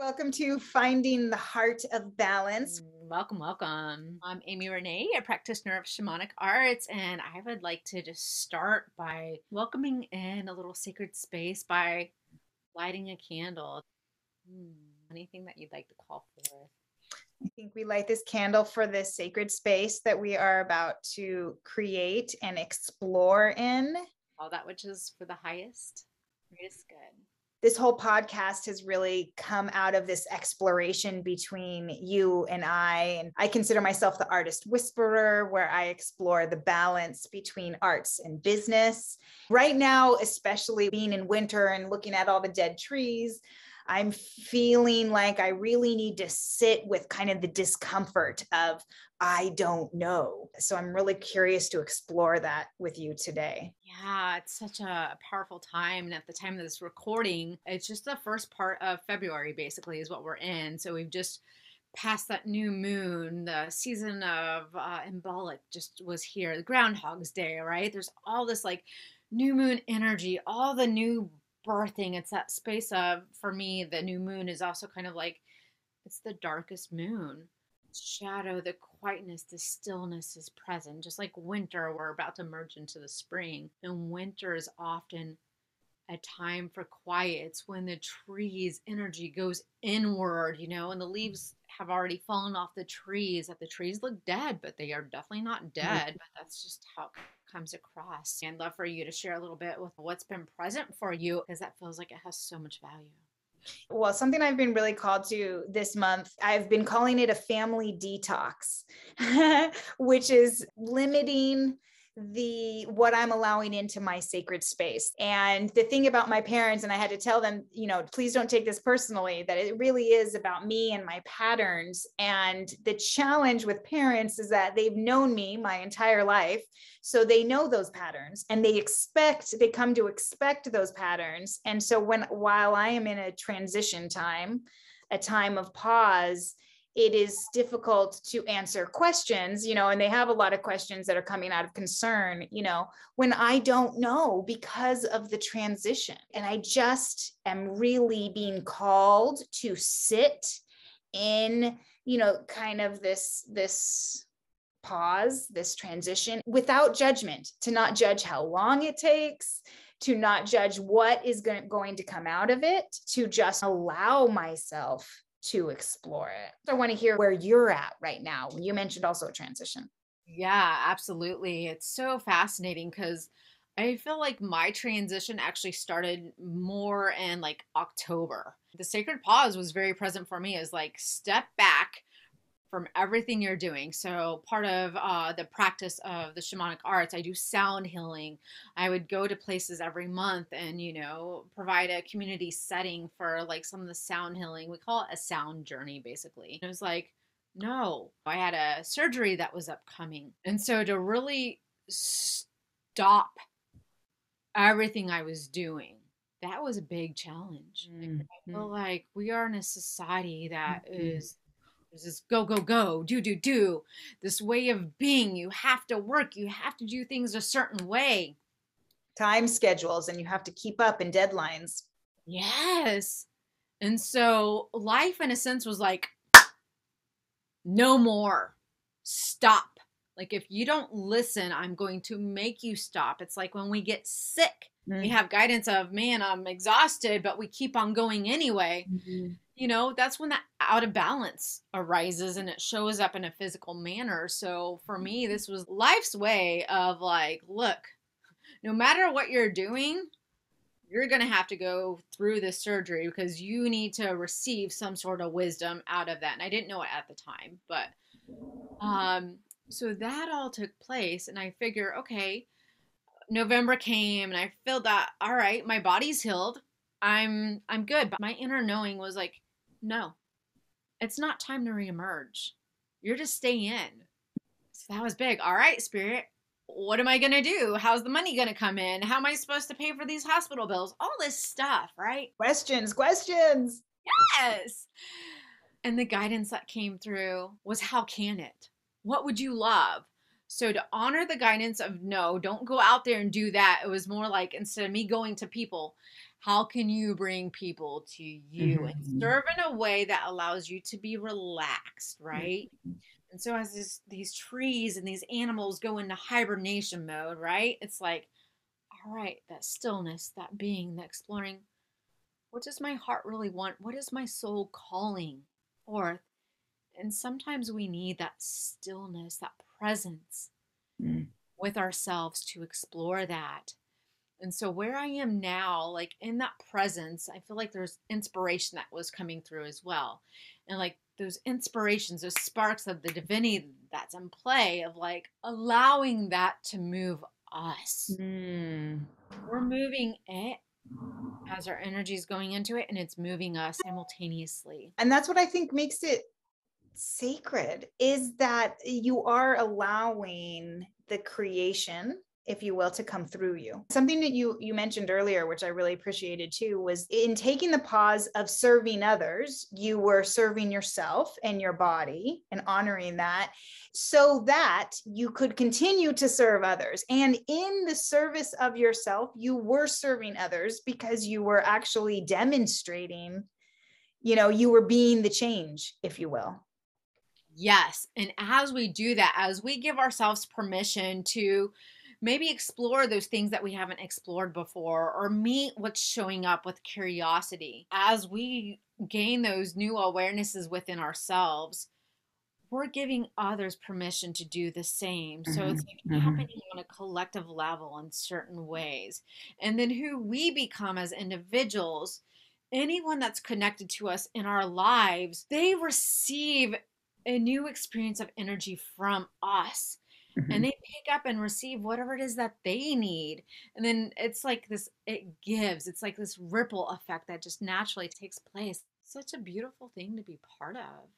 Welcome to Finding the Heart of Balance. Welcome, welcome. I'm Renee, a practitioner of shamanic arts, and I would like to just start by welcoming in a little sacred space by lighting a candle. Anything that you'd like to call forth? I think we light this candle for this sacred space that we are about to create and explore in. All that which is for the highest, greatest good. This whole podcast has really come out of this exploration between you and I. And I consider myself the artist whisperer, where I explore the balance between arts and business. Right now, especially being in winter and looking at all the dead trees, I'm feeling like I really need to sit with kind of the discomfort of, I don't know. So I'm really curious to explore that with you today. Yeah, it's such a powerful time. And at the time of this recording, it's just the first part of February, basically, is what we're in. So we've just passed that new moon. The season of embolic just was here. The Groundhog's Day, right? There's all this like new moon energy, all the new birthing. It's that space of, for me, the new moon is also kind of like, it's the darkest moon. Shadow, the quietness, the stillness is present. Just like winter, we're about to merge into the spring. And winter is often a time for quiet. It's when the trees' energy goes inward, and the leaves have already fallen off the trees, that the trees look dead, but they are definitely not dead. But that's just how it comes across. And I'd love for you to share a little bit with what's been present for you, because that feels like it has so much value. Well, something I've been really called to this month, I've been calling it a family detox, which is limiting what I'm allowing into my sacred space. And the thing about my parents, and I had to tell them, please don't take this personally, that it really is about me and my patterns. And the challenge with parents is that they've known me my entire life. So they know those patterns and they come to expect those patterns. And so while I am in a transition time, a time of pause, it is difficult to answer questions, and they have a lot of questions that are coming out of concern, when I don't know because of the transition. And I just am really being called to sit in, kind of this pause, this transition without judgment, to not judge how long it takes, to not judge what is going to come out of it, to just allow myself to explore it. So I want to hear where you're at right now. You mentioned also a transition. Yeah, absolutely. It's so fascinating because I feel like my transition actually started more in like October. The sacred pause was very present for me as like step back from everything you're doing. So part of the practice of the shamanic arts, I do sound healing. I would go to places every month and, provide a community setting for like some of the sound healing. We call it a sound journey, basically. It was like, no, I had a surgery that was upcoming. And so to really stop everything I was doing, that was a big challenge. Mm-hmm. I feel like we are in a society that is there's this go, go, go, do, do, do. This way of being. You have to work. You have to do things a certain way. Time schedules, and you have to keep up in deadlines. Yes. And so life, in a sense, was like, no more. Stop. Like, if you don't listen, I'm going to make you stop. It's like when we get sick, we have guidance of, man, I'm exhausted, but we keep on going anyway. Mm-hmm. That's when that out of balance arises and it shows up in a physical manner. So for me, this was life's way of like, look, no matter what you're doing, you're going to have to go through this surgery because you need to receive some sort of wisdom out of that. And I didn't know it at the time, but so that all took place. And I figure, okay, November came and I feel that, all right, my body's healed. I'm good. But my inner knowing was like, no, it's not time to reemerge. You're to stay in. So that was big. All right, spirit, what am I going to do? How's the money going to come in? How am I supposed to pay for these hospital bills? All this stuff, right? Questions. Yes. And the guidance that came through was, how can it? What would you love? So to honor the guidance of, no, don't go out there and do that. It was more like, instead of me going to people, How can you bring people to you and serve in a way that allows you to be relaxed, right? And so as these trees and these animals go into hibernation mode, right? It's like, all right, that stillness, that being, that exploring, what does my heart really want? What is my soul calling forth? And sometimes we need that stillness, that presence with ourselves to explore that. And so where I am now, like in that presence, I feel like there's inspiration that was coming through as well. And like those inspirations, those sparks of the divinity that's in play of like allowing that to move us. We're moving it as our energy is going into it, and it's moving us simultaneously. And that's what I think makes it sacred, is that you are allowing the creation, if you will, to come through you. Something that you mentioned earlier, which I really appreciated too, was in taking the pause of serving others, you were serving yourself and your body and honoring that so that you could continue to serve others. And in the service of yourself, you were serving others because you were actually demonstrating, you were being the change, if you will. Yes. And as we do that, as we give ourselves permission to maybe explore those things that we haven't explored before, or meet what's showing up with curiosity, as we gain those new awarenesses within ourselves, we're giving others permission to do the same. So it's like happening on a collective level in certain ways. And then who we become as individuals, anyone that's connected to us in our lives, they receive a new experience of energy from us. And they pick up and receive whatever it is that they need. And then it's like this, it gives, it's like this ripple effect that just naturally takes place. Such a beautiful thing to be part of.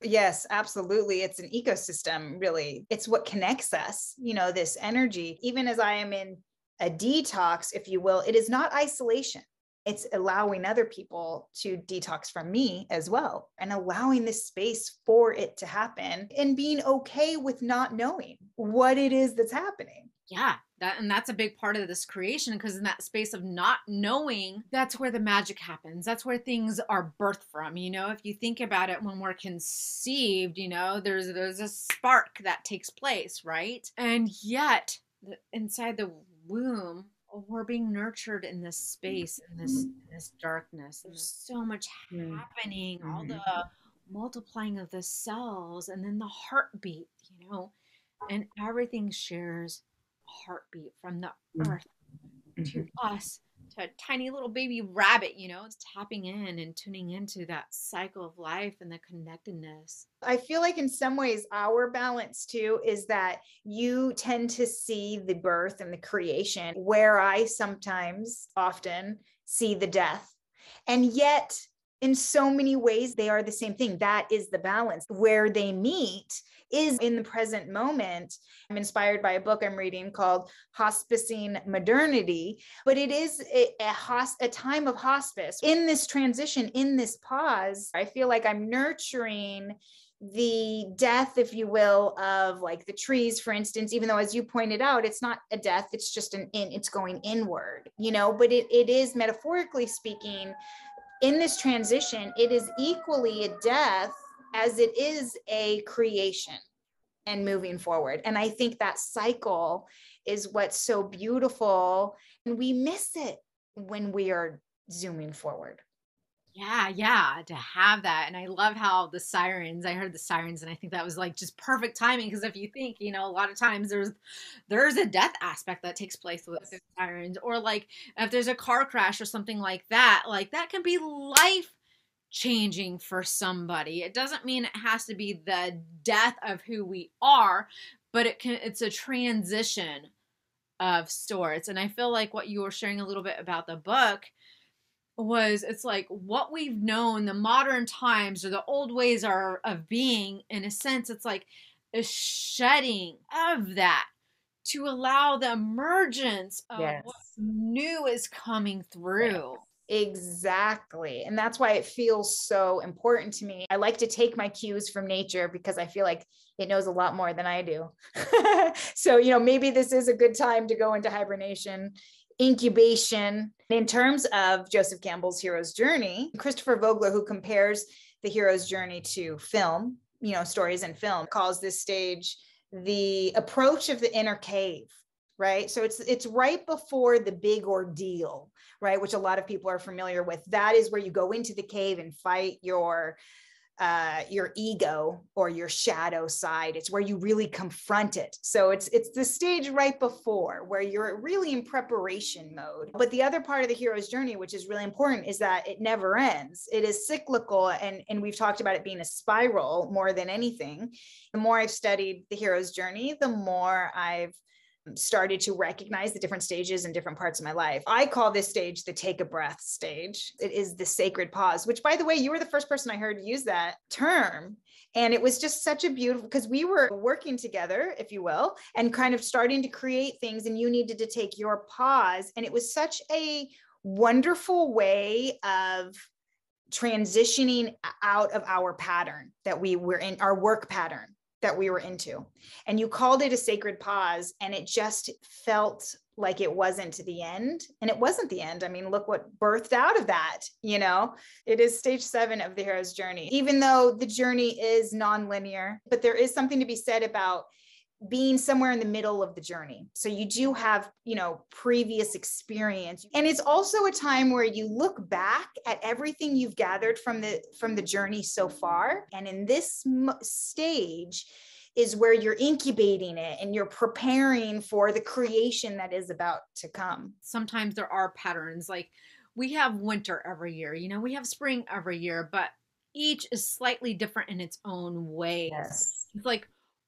Yes, absolutely. It's an ecosystem, really. It's what connects us, this energy. Even as I am in a detox, if you will, it is not isolation. It's allowing other people to detox from me as well, and allowing this space for it to happen, and being okay with not knowing what it is that's happening. Yeah, that's a big part of this creation, because in that space of not knowing, that's where the magic happens. That's where things are birthed from. If you think about it, when we're conceived, there's a spark that takes place, right? And yet inside the womb, we're being nurtured in this space, in this darkness. There's so much happening, all the multiplying of the cells, and then the heartbeat, and everything shares heartbeat, from the earth to us, to a tiny little baby rabbit, it's tapping in and tuning into that cycle of life and the connectedness. I feel like in some ways our balance too is that you tend to see the birth and the creation, where I often see the death. And yet in so many ways, they are the same thing. That is the balance. Where they meet is in the present moment. I'm inspired by a book I'm reading called Hospicing Modernity, but it is a time of hospice. In this transition, in this pause, I feel like I'm nurturing the death, if you will, of like the trees, for instance, even though, as you pointed out, it's not a death, it's just it's going inward, but it is, metaphorically speaking, in this transition, it is equally a death as it is a creation and moving forward. And I think that cycle is what's so beautiful, and we miss it when we are zooming forward. Yeah, to have that. And I love how I heard the sirens, and I think that was like just perfect timing, because if you think, a lot of times there's a death aspect that takes place with the sirens, or like if there's a car crash or something like that can be life changing for somebody. It doesn't mean it has to be the death of who we are, but it's a transition of sorts. And I feel like what you were sharing a little bit about the book it's like what we've known, the modern times or the old ways of being, in a sense, it's like a shedding of that to allow the emergence of what new is coming through. Exactly. And that's why it feels so important to me. I like to take my cues from nature because I feel like it knows a lot more than I do. So, maybe this is a good time to go into hibernation incubation. In terms of Joseph Campbell's hero's journey, Christopher Vogler, who compares the hero's journey to film, stories in film, calls this stage the approach of the inner cave, right? So it's right before the big ordeal, right? Which a lot of people are familiar with. That is where you go into the cave and fight your ego or your shadow side. It's where you really confront it. So it's the stage right before where you're really in preparation mode. But the other part of the hero's journey, which is really important, is that it never ends. It is cyclical. And we've talked about it being a spiral more than anything. The more I've studied the hero's journey, the more I've started to recognize the different stages in different parts of my life. I call this stage the take a breath stage. It is the sacred pause, which, by the way, you were the first person I heard use that term. And it was just such a beautiful, because we were working together, if you will, and kind of starting to create things, and you needed to take your pause. And it was such a wonderful way of transitioning out of our pattern that we were in, our work pattern that we were into. And you called it a sacred pause, and it just felt like it wasn't the end. And it wasn't the end. I mean, look what birthed out of that, It is stage 7 of the hero's journey, even though the journey is nonlinear, but there is something to be said about being somewhere in the middle of the journey. So you do have, previous experience. And it's also a time where you look back at everything you've gathered from the journey so far. And in this stage is where you're incubating it and you're preparing for the creation that is about to come. Sometimes there are patterns, like we have winter every year, we have spring every year, but each is slightly different in its own way. Yes. It's like,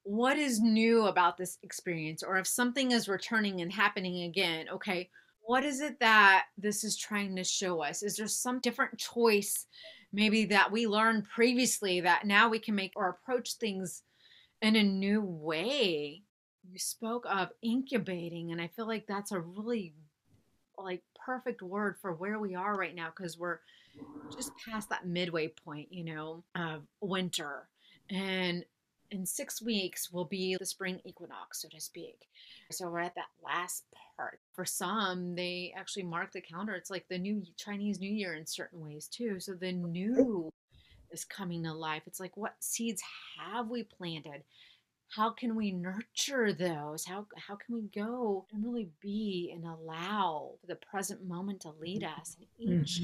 what is new about this experience? Or if something is returning and happening again, okay, what is it that this is trying to show us? Is there some different choice maybe that we learned previously that now we can make or approach things in a new way? You spoke of incubating, and I feel like that's a really perfect word for where we are right now, because we're just past that midway point, of winter. And in 6 weeks will be the spring equinox, so to speak. So we're at that last part. For some, they actually mark the calendar. It's like the new Chinese New Year in certain ways too. So the new is coming to life. It's like, what seeds have we planted? How can we nurture those? How can we go and really be and allow the present moment to lead us in each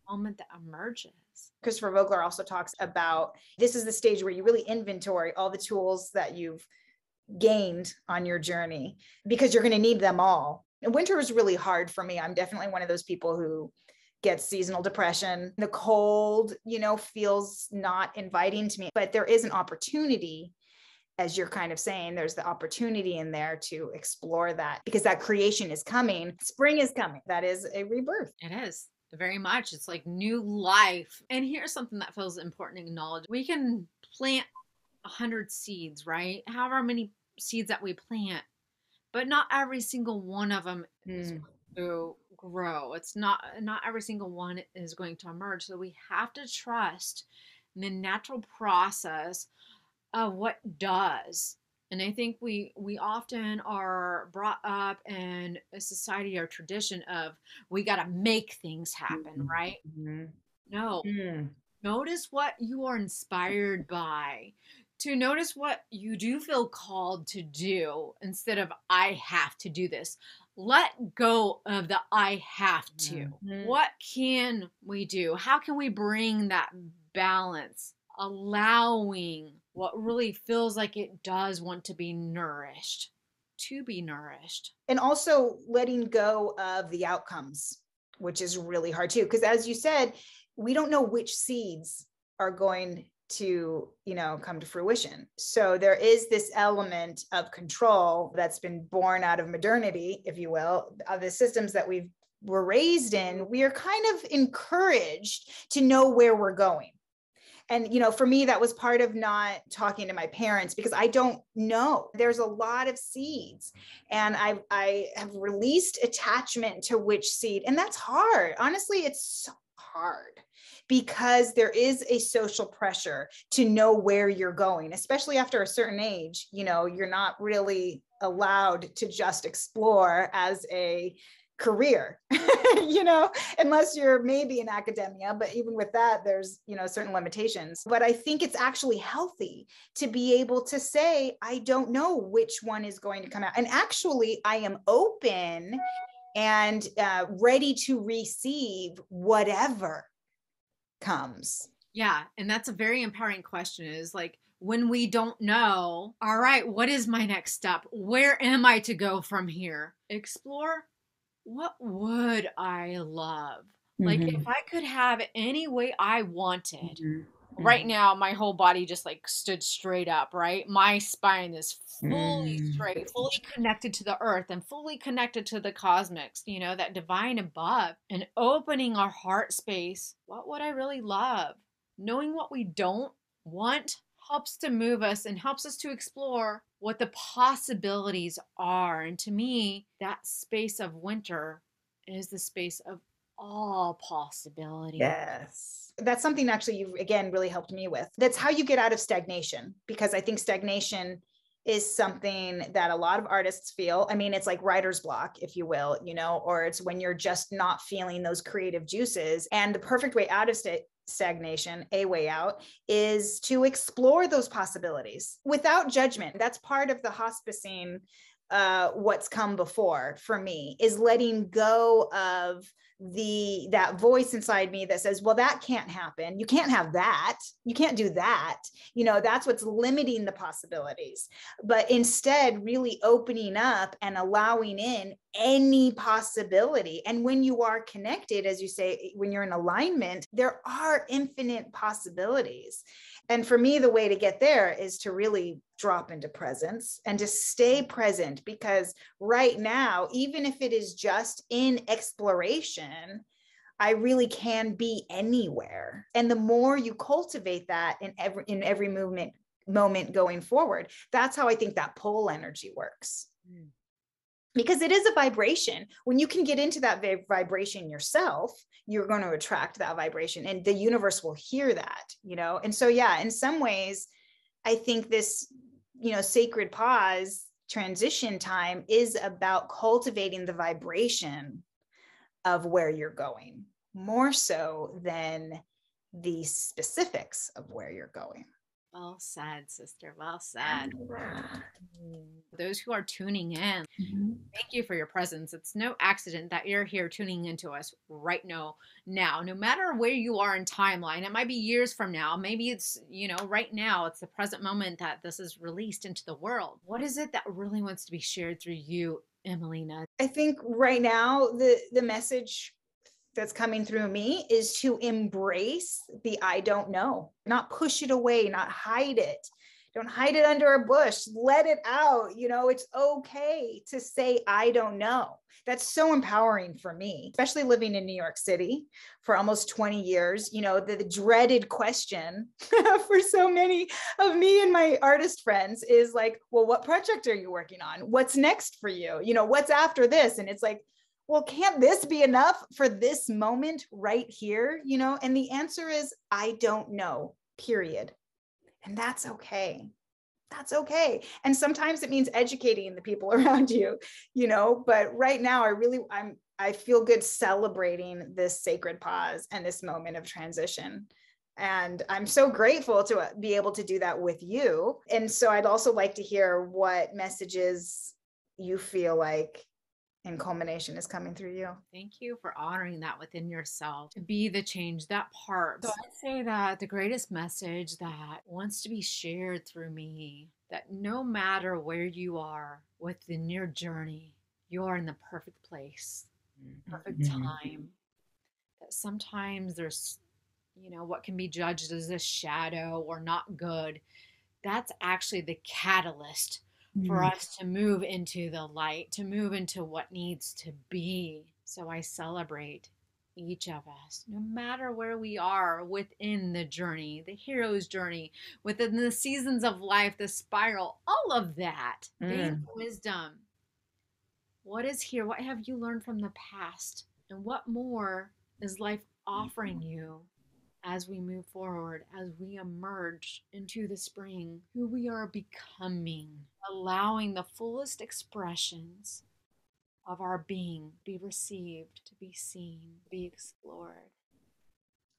moment that emerges? Christopher Vogler also talks about this is the stage where you really inventory all the tools that you've gained on your journey, because you're going to need them all. And winter is really hard for me. I'm definitely one of those people who gets seasonal depression. The cold, feels not inviting to me, but there is an opportunity. As you're kind of saying, there's the opportunity in there to explore that, because that creation is coming. Spring is coming. That is a rebirth. It is. Very much. It's like new life. And here's something that feels important to acknowledge. We can plant 100 seeds, right? However many seeds that we plant, but not every single one of them is going to grow. It's not every single one is going to emerge. So we have to trust the natural process of what does. And I think we often are brought up in a society or tradition of we got to make things happen, right? No. Notice what you are inspired by. To notice what you do feel called to do instead of I have to do this. Let go of the I have to. What can we do? How can we bring that balance? Allowing what really feels like it does want to be nourished. And also letting go of the outcomes, which is really hard too. Because as you said, we don't know which seeds are going to, come to fruition. So there is this element of control that's been born out of modernity, if you will, of the systems that were raised in. We are kind of encouraged to know where we're going. And, for me, that was part of not talking to my parents, because I don't know. There's a lot of seeds, and I have released attachment to which seed. And that's hard. Honestly, it's so hard, because there is a social pressure to know where you're going, especially after a certain age. You're not really allowed to just explore as a career, unless you're maybe in academia, but even with that, there's, certain limitations. But I think it's actually healthy to be able to say, I don't know which one is going to come out. And actually, I am open and ready to receive whatever comes. Yeah. And that's a very empowering question, is like, when we don't know, all right, what is my next step? Where am I to go from here? Explore, what would I love? Like, if I could have any way I wanted, right now, my whole body just like stood straight up, right? My spine is fully straight, fully connected to the earth and fully connected to the cosmics, that divine above, and opening our heart space. What would I really love? Knowing what we don't want helps to move us and helps us to explore what the possibilities are. And to me, that space of winter is the space of all possibility. Yes. That's something actually you, again, really helped me with. That's how you get out of stagnation, because I think stagnation is something that a lot of artists feel. I mean, it's like writer's block, if you will, or it's when you're just not feeling those creative juices. And the perfect way out of stagnation, a way out, is to explore those possibilities without judgment. That's part of the hospicing. What's come before for me is letting go of that voice inside me that says, well, that can't happen. You can't have that. You can't do that. That's what's limiting the possibilities. But instead, really opening up and allowing in any possibility. And when you are connected, as you say, when you're in alignment, there are infinite possibilities. And for me, the way to get there is to really drop into presence and to stay present, because right now, even if it is just in exploration, I really can be anywhere. And the more you cultivate that in every moment going forward, that's how I think that pole energy works. Because it is a vibration. When you can get into that vibration yourself, you're going to attract that vibration, and the universe will hear that, And so, yeah, in some ways, I think this, sacred pause transition time is about cultivating the vibration of where you're going, more so than the specifics of where you're going. Well said, sister. Well said. Those who are tuning in, thank you for your presence. It's no accident that you're here tuning into us right now. No matter where you are in timeline, it might be years from now. Maybe it's, right now, it's the present moment that this is released into the world. What is it that really wants to be shared through you, Emileena? I think right now, the message that's coming through me is to embrace the I don't know, not push it away, not hide it. Don't hide it under a bush. Let it out. It's okay to say, I don't know. That's so empowering for me, especially living in New York City for almost 20 years. The dreaded question for so many of me and my artist friends is like, well, what project are you working on? What's next for you? What's after this? And it's like, well, can't this be enough for this moment right here? And the answer is, I don't know, period. And that's okay. That's okay. And sometimes it means educating the people around you, but right now I feel good celebrating this sacred pause and this moment of transition. And I'm so grateful to be able to do that with you. And so I'd also like to hear what messages you feel like in culmination is coming through you. Thank you for honoring that within yourself, to be the change, that part. So I'd say that the greatest message that wants to be shared through me, that no matter where you are within your journey, you are in the perfect place, perfect time. That sometimes there's, what can be judged as a shadow or not good. That's actually the catalyst for us to move into the light, to move into what needs to be. So I celebrate each of us, no matter where we are within the journey, the hero's journey, within the seasons of life, the spiral, all of that. Gain wisdom. What is here? What have you learned from the past? And what more is life offering you as we move forward, as we emerge into the spring, who we are becoming, allowing the fullest expressions of our being, be received, to be seen, be explored.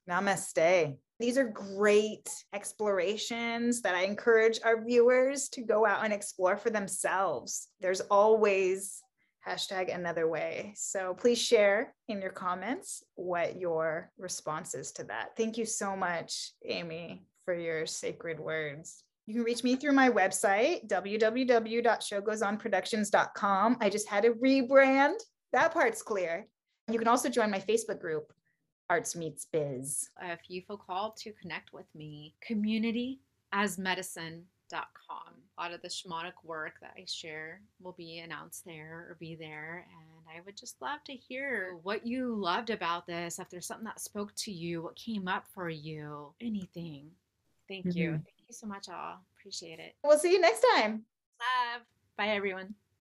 Namaste. These are great explorations that I encourage our viewers to go out and explore for themselves. There's always #another way. So please share in your comments what your response is to that. Thank you so much, Amy, for your sacred words. You can reach me through my website, www.showgoesonproductions.com. I just had a rebrand. That part's clear. You can also join my Facebook group, Arts Meets Biz. If you feel called to connect with me, communityasmedicine.com. A lot of the shamanic work that I share will be announced there or be there. And I would just love to hear what you loved about this. If there's something that spoke to you, what came up for you, anything. Thank you. Thank you so much, all. Appreciate it. We'll see you next time. Love. Bye, everyone.